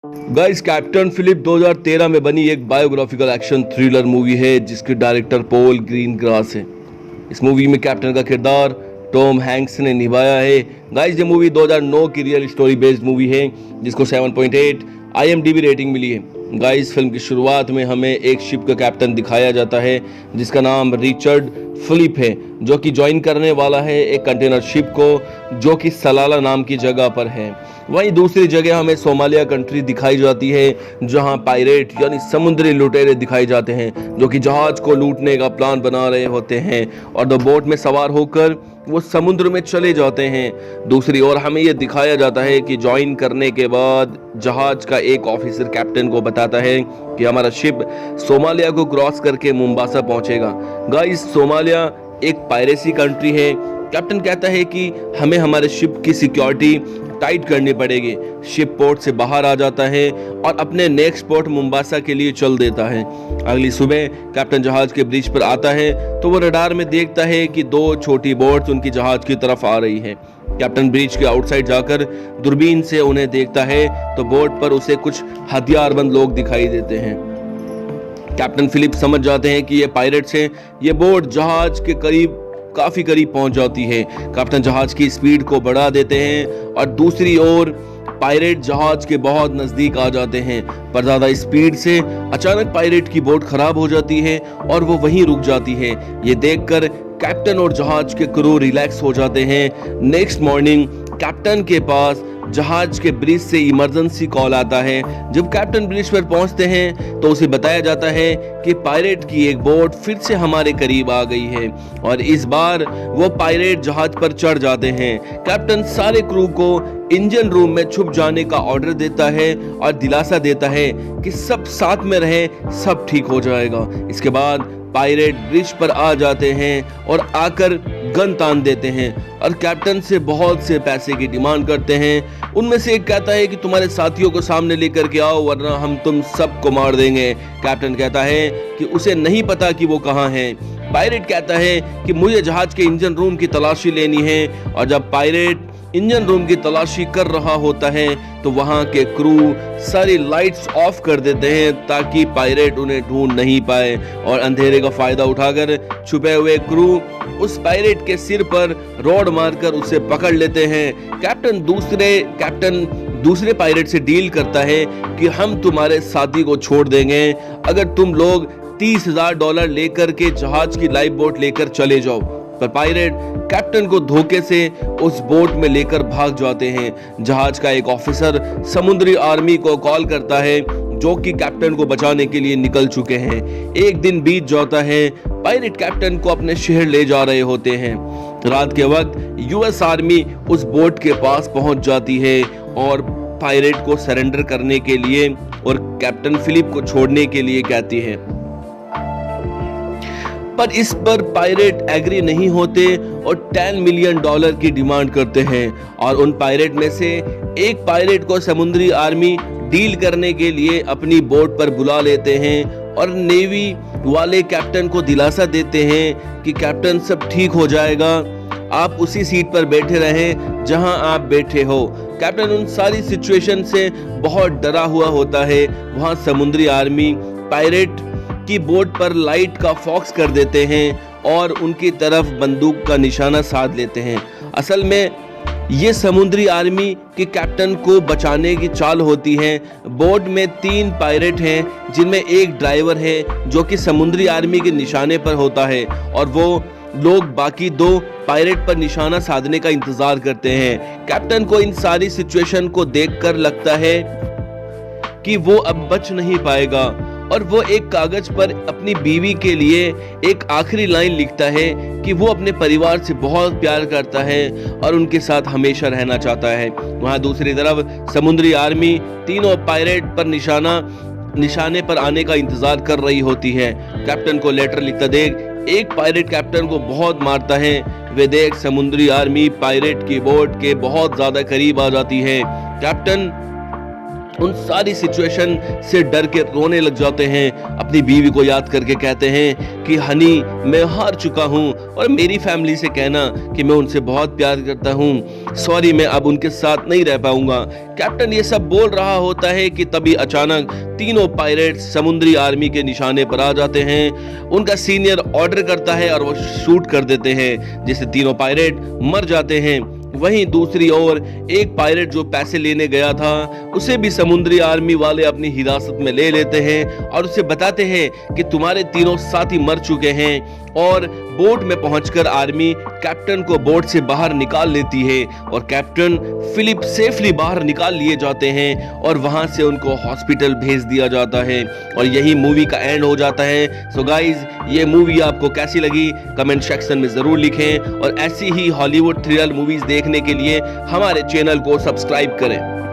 Guys, captain Philip 2013 में बनी एक बायोग्राफिकल एक्शन थ्रिलर मूवी है जिसके डायरेक्टर पॉल ग्रीनग्रास है। इस मूवी में कैप्टन का किरदार टॉम हैंक्स ने निभाया है। गाइस, ये मूवी 2009 की रियल स्टोरी बेस्ड मूवी है जिसको 7.8 IMDb रेटिंग मिली है। गाइस, फिल्म की शुरुआत में हमें एक शिप का कैप्टन दिखाया जाता है जिसका नाम रिचर्ड फिलिप है, जो कि ज्वाइन करने वाला है एक कंटेनर शिप को जो कि सलाला नाम की जगह पर है। वहीं दूसरी जगह हमें सोमालिया कंट्री दिखाई जाती है जहां पायरेट यानी समुद्री लुटेरे दिखाए जाते हैं जो कि जहाज को लूटने का प्लान बना रहे होते हैं और द बोट में सवार होकर वो समुद्र में चले जाते हैं। दूसरी ओर हमें यह दिखाया जाता है कि ज्वाइन करने के बाद जहाज का एक ऑफिसर कैप्टन को बताता है कि हमारा शिप सोमालिया को क्रॉस करके मुंबासा पहुंचेगा। गाइस, सोमालिया एक पायरेसी कंट्री है। कैप्टन कहता है कि हमें हमारे शिप की सिक्योरिटी टाइट करनी पड़ेगी। शिप पोर्ट से बाहर आ जाता है और अपने नेक्स्ट पोर्ट मुंबासा के लिए चल देता है। अगली सुबह कैप्टन जहाज के ब्रिज पर आता है तो वो रडार में देखता है कि दो छोटी बोट्स उनकी जहाज की तरफ आ रही है। कैप्टन ब्रिज के आउटसाइड जाकर दूरबीन से उन्हें देखता है तो बोट पर उसे कुछ हथियारबंद लोग दिखाई देते हैं। कैप्टन फिलिप समझ जाते हैं कि ये पायरेट्स हैं। ये बोट जहाज के काफी करीब पहुंच जाती है। कैप्टन जहाज की स्पीड को बढ़ा देते हैं और दूसरी ओर पायरेट जहाज के बहुत नजदीक आ जाते हैं, पर ज्यादा स्पीड से अचानक पायरेट की बोट खराब हो जाती है और वो वहीं रुक जाती है। ये देखकर कैप्टन और जहाज के क्रू रिलैक्स हो जाते हैं। नेक्स्ट मॉर्निंग कैप्टन के पास जहाज के ब्रिज से इमरजेंसी कॉल आता है। जब कैप्टन ब्रिज पर पहुंचते हैं तो उसे बताया जाता है कि पायरेट की एक बोट फिर से हमारे करीब आ गई है और इस बार वो पायरेट जहाज पर चढ़ जाते हैं। कैप्टन सारे क्रू को इंजन रूम में छुप जाने का ऑर्डर देता है और दिलासा देता है कि सब साथ में रहे, सब ठीक हो जाएगा। इसके बाद पायरेट ब्रिज पर आ जाते हैं और आकर गन तान देते हैं और कैप्टन से बहुत से पैसे की डिमांड करते हैं। उनमें से एक कहता है कि तुम्हारे साथियों को सामने लेकर के आओ वरना हम तुम सबको मार देंगे। कैप्टन कहता है कि उसे नहीं पता कि वो कहाँ है। पायरेट कहता है कि मुझे जहाज के इंजन रूम की तलाशी लेनी है और जब पायरेट इंजन रूम की तलाशी कर रहा होता है तो वहां के क्रू सारी लाइट्स ऑफ कर देते हैं ताकि पायरेट उन्हें ढूंढ नहीं पाए और अंधेरे का फायदा उठाकर छुपे हुए क्रू उस पायरेट के सिर पर रॉड मारकर उसे पकड़ लेते हैं। कैप्टन दूसरे पायरेट से डील करता है कि हम तुम्हारे साथी को छोड़ देंगे अगर तुम लोग $30,000 लेकर के जहाज की लाइफ बोट लेकर चले जाओ। पर पायरेट कैप्टन को धोखे से उस बोट में लेकर भाग जाते हैं। जहाज का एक ऑफिसर समुद्री आर्मी को कॉल करता है जो कि कैप्टन को बचाने के लिए निकल चुके हैं। एक दिन बीत जाता है। पायरेट कैप्टन को अपने शहर ले जा रहे होते हैं। रात के वक्त US आर्मी उस बोट के पास पहुंच जाती है और पायरेट को सरेंडर करने के लिए और कैप्टन फिलिप को छोड़ने के लिए कहती है, पर इस पर पायरेट एग्री नहीं होते और $10 मिलियन की डिमांड करते हैं और उन पायरेट में से एक पायरेट को समुद्री आर्मी डील करने के लिए अपनी बोट पर बुला लेते हैं और नेवी वाले कैप्टन को दिलासा देते हैं कि कैप्टन सब ठीक हो जाएगा, आप उसी सीट पर बैठे रहें जहां आप बैठे हो। कैप्टन उन सारी सिचुएशन से बहुत डरा हुआ होता है। वहां समुद्री आर्मी पायरेट की बोट पर लाइट का फॉक्स कर देते हैं और उनकी तरफ बंदूक का निशाना साध लेते हैं। असल में ये समुद्री आर्मी के कैप्टन को बचाने की चाल होती है। बोट में 3 पायरेट हैं जिनमें एक ड्राइवर है जो कि समुद्री आर्मी के निशाने पर होता है और वो लोग बाकी 2 पायरेट पर निशाना साधने का इंतजार करते हैं। कैप्टन को इन सारी सिचुएशन को देखकर लगता है कि वो अब बच नहीं पाएगा और वो एक कागज पर अपनी बीवी के लिए एक आखिरी लाइन लिखता है कि वो अपने परिवार से बहुत प्यार करता है और उनके साथ हमेशा रहना चाहता है। वहां दूसरी तरफ समुद्री आर्मी तीनों पायरेट पर निशाने पर आने का इंतजार कर रही होती है। कैप्टन को लेटर लिखता देख एक पायरेट कैप्टन को बहुत मारता है। वे देख समुद्री आर्मी पायरेट की बोट के बहुत ज्यादा करीब आ जाती है। कैप्टन उन सारी सिचुएशन से डर के रोने लग जाते हैं। अपनी बीवी को याद करके कहते हैं कि हनी, मैं हार चुका हूँ और मेरी फैमिली से कहना कि मैं उनसे बहुत प्यार करता हूँ, सॉरी मैं अब उनके साथ नहीं रह पाऊंगा। कैप्टन ये सब बोल रहा होता है कि तभी अचानक तीनों पायरेट्स समुद्री आर्मी के निशाने पर आ जाते हैं। उनका सीनियर ऑर्डर करता है और वो शूट कर देते हैं, जिससे तीनों पायरेट मर जाते हैं। वहीं दूसरी ओर एक पायलट जो पैसे लेने गया था, उसे भी समुद्री आर्मी वाले अपनी हिरासत में ले लेते हैं और उसे बताते हैं कि तुम्हारे तीनों साथी मर चुके हैं। और बोट में पहुंचकर आर्मी कैप्टन को बोट से बाहर निकाल लेती है और कैप्टन फिलिप सेफली बाहर निकाल लिए जाते हैं और वहां से उनको हॉस्पिटल भेज दिया जाता है और यही मूवी का एंड हो जाता है। सो गाइज, ये मूवी आपको कैसी लगी कमेंट सेक्शन में जरूर लिखें और ऐसी ही हॉलीवुड थ्रिलर मूवीज देखने के लिए हमारे चैनल को सब्सक्राइब करें।